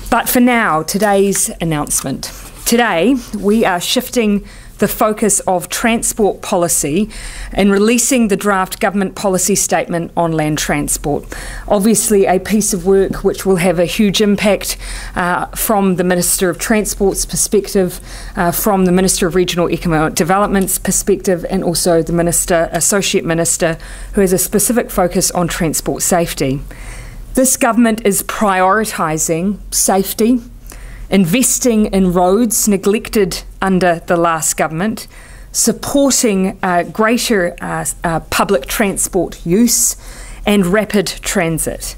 But for now, today's announcement. Today, we are shifting the focus of transport policy and releasing the draft government policy statement on land transport. Obviously a piece of work which will have a huge impact from the Minister of Transport's perspective, from the Minister of Regional Economic Development's perspective, and also the Associate Minister, who has a specific focus on transport safety. This government is prioritising safety, investing in roads neglected under the last government, supporting greater public transport use and rapid transit.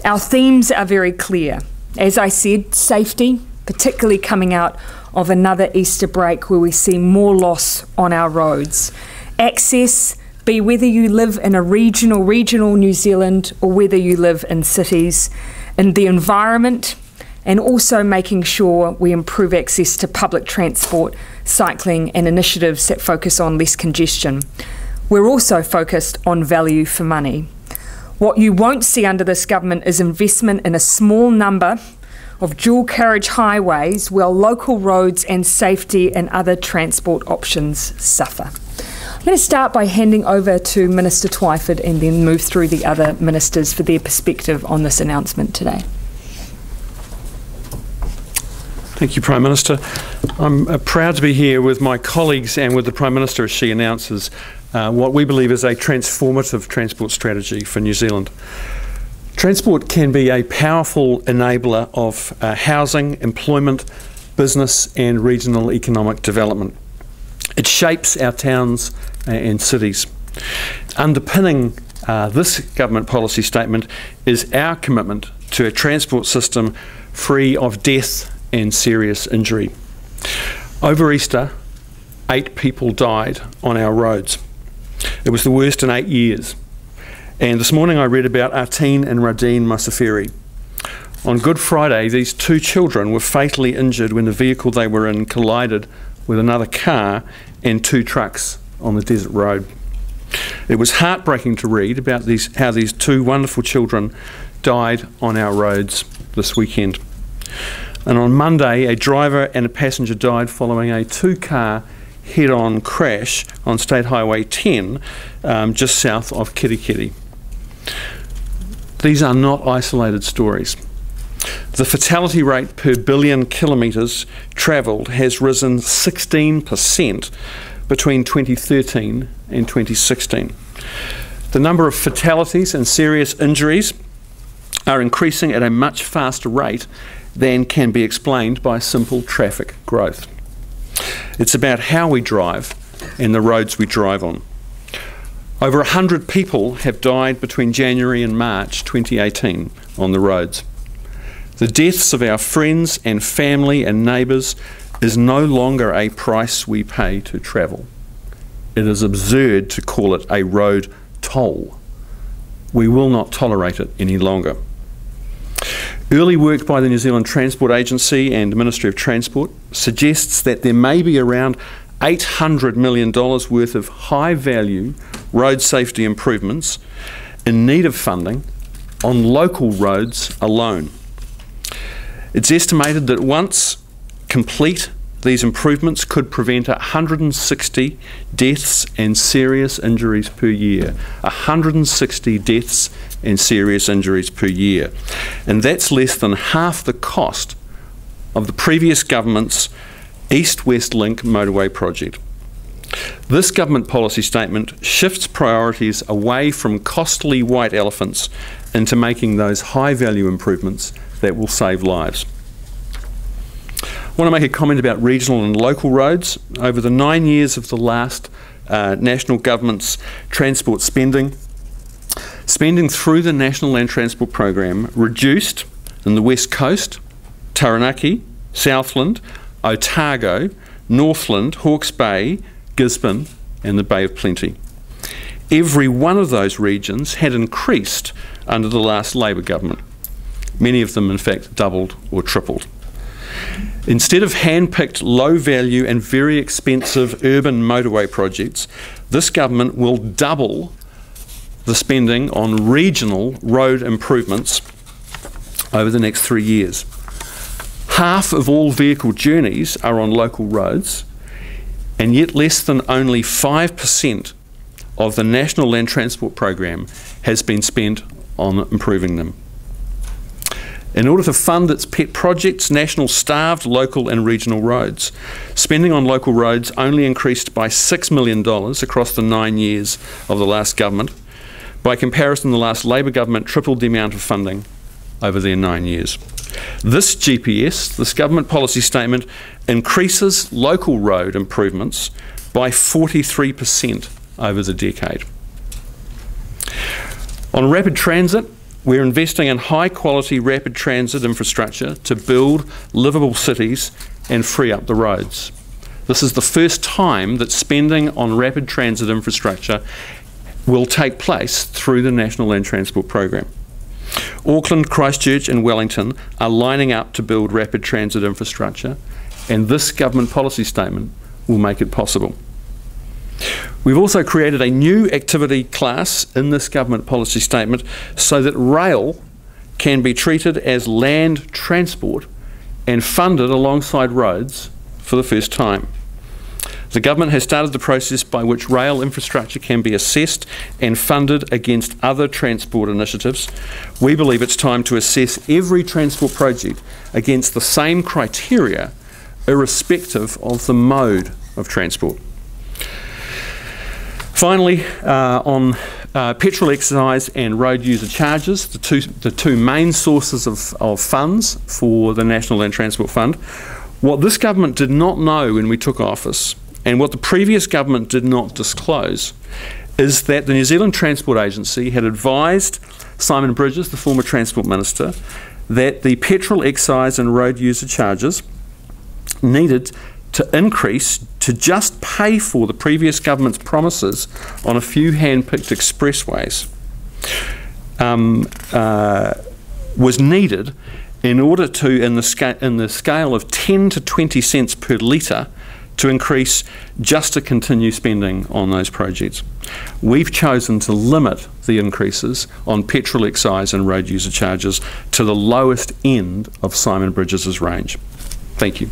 Our themes are very clear. As I said, safety, particularly coming out of another Easter break where we see more loss on our roads. Access, be whether you live in a regional New Zealand or whether you live in cities. And the environment, and also making sure we improve access to public transport, cycling and initiatives that focus on less congestion. We're also focused on value for money. What you won't see under this government is investment in a small number of dual carriage highways where local roads and safety and other transport options suffer. I'm going to start by handing over to Minister Twyford and then move through the other ministers for their perspective on this announcement today. Thank you, Prime Minister. I'm proud to be here with my colleagues and with the Prime Minister as she announces what we believe is a transformative transport strategy for New Zealand. Transport can be a powerful enabler of housing, employment, business and regional economic development. It shapes our towns and cities. Underpinning this government policy statement is our commitment to a transport system free of death and serious injury. Over Easter, 8 people died on our roads. It was the worst in 8 years. And this morning I read about Artine and Radine Musafiri. On Good Friday, these 2 children were fatally injured when the vehicle they were in collided with another car and 2 trucks on the desert road. It was heartbreaking to read about how these 2 wonderful children died on our roads this weekend. And on Monday, a driver and a passenger died following a 2-car head-on crash on State Highway 10 just south of Kirikiri. These are not isolated stories. The fatality rate per billion kilometres travelled has risen 16% between 2013 and 2016. The number of fatalities and serious injuries are increasing at a much faster rate than can be explained by simple traffic growth. It's about how we drive and the roads we drive on. Over 100 people have died between January and March 2018 on the roads. The deaths of our friends and family and neighbours is no longer a price we pay to travel. It is absurd to call it a road toll. We will not tolerate it any longer. Early work by the New Zealand Transport Agency and the Ministry of Transport suggests that there may be around $800 million worth of high-value road safety improvements in need of funding on local roads alone. It's estimated that once complete, these improvements could prevent 160 deaths and serious injuries per year. 160 deaths and serious injuries per year. And that's less than half the cost of the previous government's East-West Link motorway project. This government policy statement shifts priorities away from costly white elephants into making those high-value improvements that will save lives. I want to make a comment about regional and local roads. Over the 9 years of the last national government's transport spending through the National Land Transport Program reduced in the West Coast, Taranaki, Southland, Otago, Northland, Hawke's Bay, Gisborne and the Bay of Plenty. Every one of those regions had increased under the last Labor government. Many of them in fact doubled or tripled. Instead of hand-picked low-value and very expensive urban motorway projects, this government will double the spending on regional road improvements over the next 3 years. Half of all vehicle journeys are on local roads, and yet less than only 5% of the National Land Transport Program has been spent on improving them. In order to fund its pet projects, National starved local and regional roads. Spending on local roads only increased by $6 million across the 9 years of the last government. By comparison, the last Labor government tripled the amount of funding over their 9 years. This GPS, this government policy statement, increases local road improvements by 43% over the decade. On rapid transit, we're investing in high-quality rapid transit infrastructure to build livable cities and free up the roads. This is the first time that spending on rapid transit infrastructure will take place through the National Land Transport Program. Auckland, Christchurch and Wellington are lining up to build rapid transit infrastructure, and this government policy statement will make it possible. We've also created a new activity class in this government policy statement so that rail can be treated as land transport and funded alongside roads for the first time. The government has started the process by which rail infrastructure can be assessed and funded against other transport initiatives. We believe it's time to assess every transport project against the same criteria, irrespective of the mode of transport. Finally, on petrol excise and road user charges, the two main sources of funds for the National Land Transport Fund, what this government did not know when we took office, and what the previous government did not disclose, is that the New Zealand Transport Agency had advised Simon Bridges, the former Transport Minister, that the petrol excise and road user charges needed to increase to just pay for the previous government's promises on a few hand-picked expressways was needed in order to, in the scale of 10 to 20 cents per litre, to increase just to continue spending on those projects. We've chosen to limit the increases on petrol excise and road user charges to the lowest end of Simon Bridges' range. Thank you.